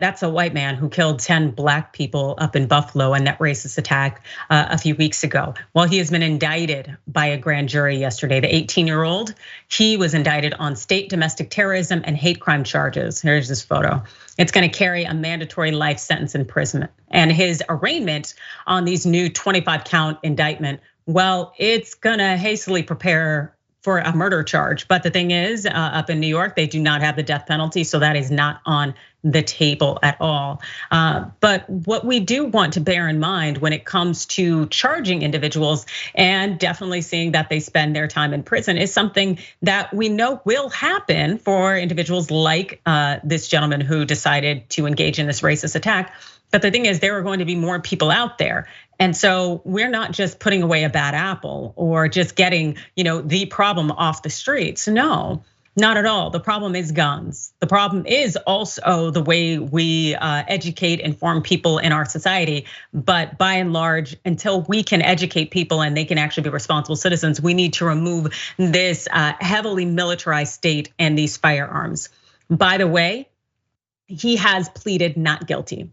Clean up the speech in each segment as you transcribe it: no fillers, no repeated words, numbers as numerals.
That's a white man who killed 10 black people up in Buffalo in that racist attack a few weeks ago. Well, he has been indicted by a grand jury yesterday. The 18-year-old, he was indicted on state domestic terrorism and hate crime charges. Here's this photo. It's gonna carry a mandatory life sentence imprisonment. And his arraignment on these new 25 count indictment, well, it's gonna hastily prepare for a murder charge. But the thing is, up in New York, they do not have the death penalty, so that is not on the table at all. But what we do want to bear in mind when it comes to charging individuals and definitely seeing that they spend their time in prison is something that we know will happen for individuals like this gentleman who decided to engage in this racist attack. But the thing is, there are going to be more people out there. And so we're not just putting away a bad apple or just getting, the problem off the streets. No, not at all. The problem is guns. The problem is also the way we educate, inform people in our society. But by and large, until we can educate people and they can actually be responsible citizens, we need to remove this heavily militarized state and these firearms. By the way, he has pleaded not guilty.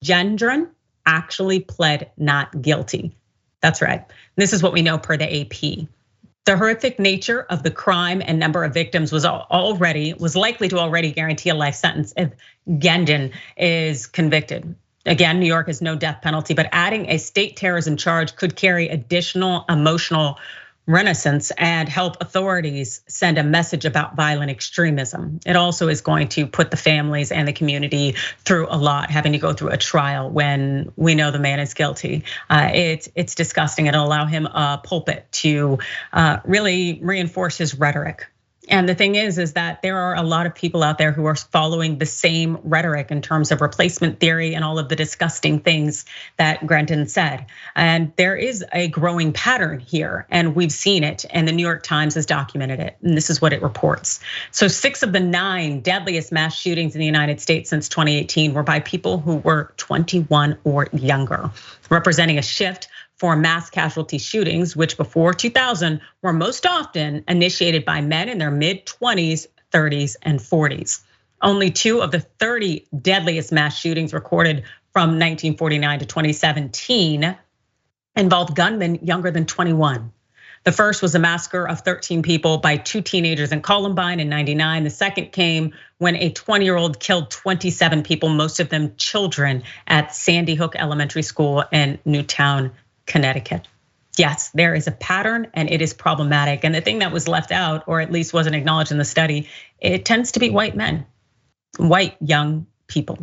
Gendron actually pled not guilty. That's right. This is what we know per the AP. The horrific nature of the crime and number of victims was likely to already guarantee a life sentence if Gendron is convicted. Again, New York has no death penalty, but adding a state terrorism charge could carry additional emotional renaissance and help authorities send a message about violent extremism. It also is going to put the families and the community through a lot, having to go through a trial when we know the man is guilty. It's disgusting. It'll allow him a pulpit to really reinforce his rhetoric. And the thing is that there are a lot of people out there who are following the same rhetoric in terms of replacement theory and all of the disgusting things that Gendron said. And there is a growing pattern here, and we've seen it, and the New York Times has documented it, and this is what it reports. So 6 of the 9 deadliest mass shootings in the United States since 2018 were by people who were 21 or younger, representing a shift for mass casualty shootings, which before 2000 were most often initiated by men in their mid-20s, 30s, and 40s. Only 2 of the 30 deadliest mass shootings recorded from 1949 to 2017 involved gunmen younger than 21. The first was a massacre of 13 people by 2 teenagers in Columbine in '99. The second came when a 20-year-old killed 27 people, most of them children, at Sandy Hook Elementary School in Newtown, Connecticut. Yes, there is a pattern and it is problematic. And the thing that was left out, or at least wasn't acknowledged in the study, it tends to be white men, white young people,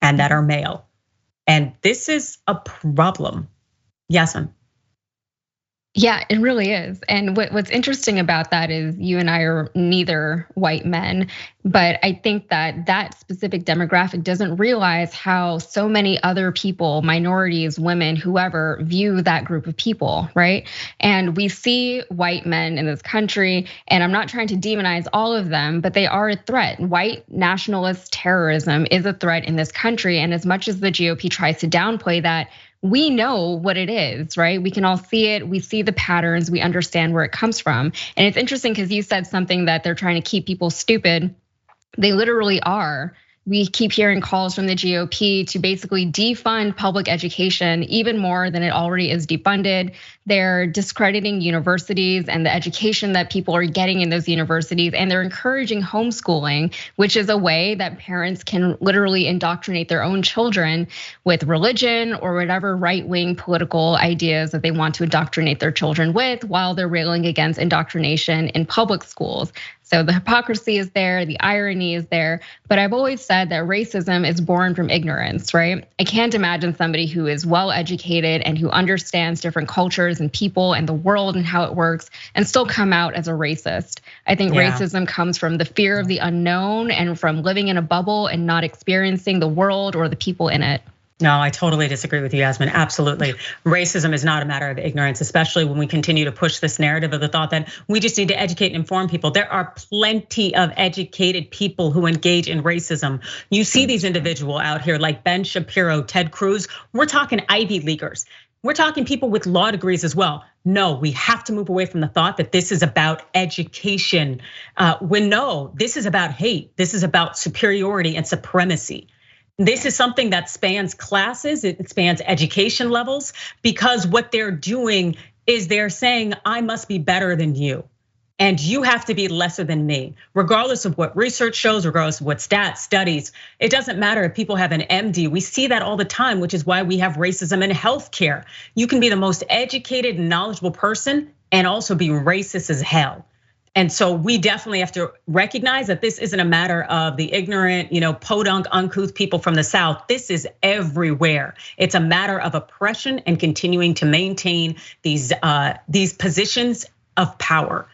and that are male. And this is a problem. Yasmin. Yeah, it really is. And what's interesting about that is you and I are neither white men, but I think that specific demographic doesn't realize how so many other people, minorities, women, whoever, view that group of people, right? And we see white men in this country, and I'm not trying to demonize all of them, but they are a threat. White nationalist terrorism is a threat in this country. And as much as the GOP tries to downplay that, we know what it is, right? We can all see it. We see the patterns. We understand where it comes from. And it's interesting because you said something that they're trying to keep people stupid. They literally are. We keep hearing calls from the GOP to basically defund public education even more than it already is defunded. They're discrediting universities and the education that people are getting in those universities, and they're encouraging homeschooling, which is a way that parents can literally indoctrinate their own children with religion or whatever right-wing political ideas that they want to indoctrinate their children with, while they're railing against indoctrination in public schools. So the hypocrisy is there, the irony is there, but I've always said that racism is born from ignorance, right? I can't imagine somebody who is well educated and who understands different cultures and people and the world and how it works and still come out as a racist. I think racism comes from the fear of the unknown and from living in a bubble and not experiencing the world or the people in it. No, I totally disagree with you, Yasmin. Absolutely. Racism is not a matter of ignorance, especially when we continue to push this narrative of the thought that we just need to educate and inform people. There are plenty of educated people who engage in racism. You see these individuals out here like Ben Shapiro, Ted Cruz. We're talking Ivy Leaguers. We're talking people with law degrees as well. No, we have to move away from the thought that this is about education. When no, this is about hate. This is about superiority and supremacy. This is something that spans classes, it spans education levels, because what they're doing is they're saying, I must be better than you. And you have to be lesser than me, regardless of what research shows, regardless of what stats, studies. It doesn't matter if people have an MD. We see that all the time, which is why we have racism in healthcare. You can be the most educated and knowledgeable person and also be racist as hell. And so we definitely have to recognize that this isn't a matter of the ignorant, podunk, uncouth people from the South. This is everywhere. It's a matter of oppression and continuing to maintain these positions of power.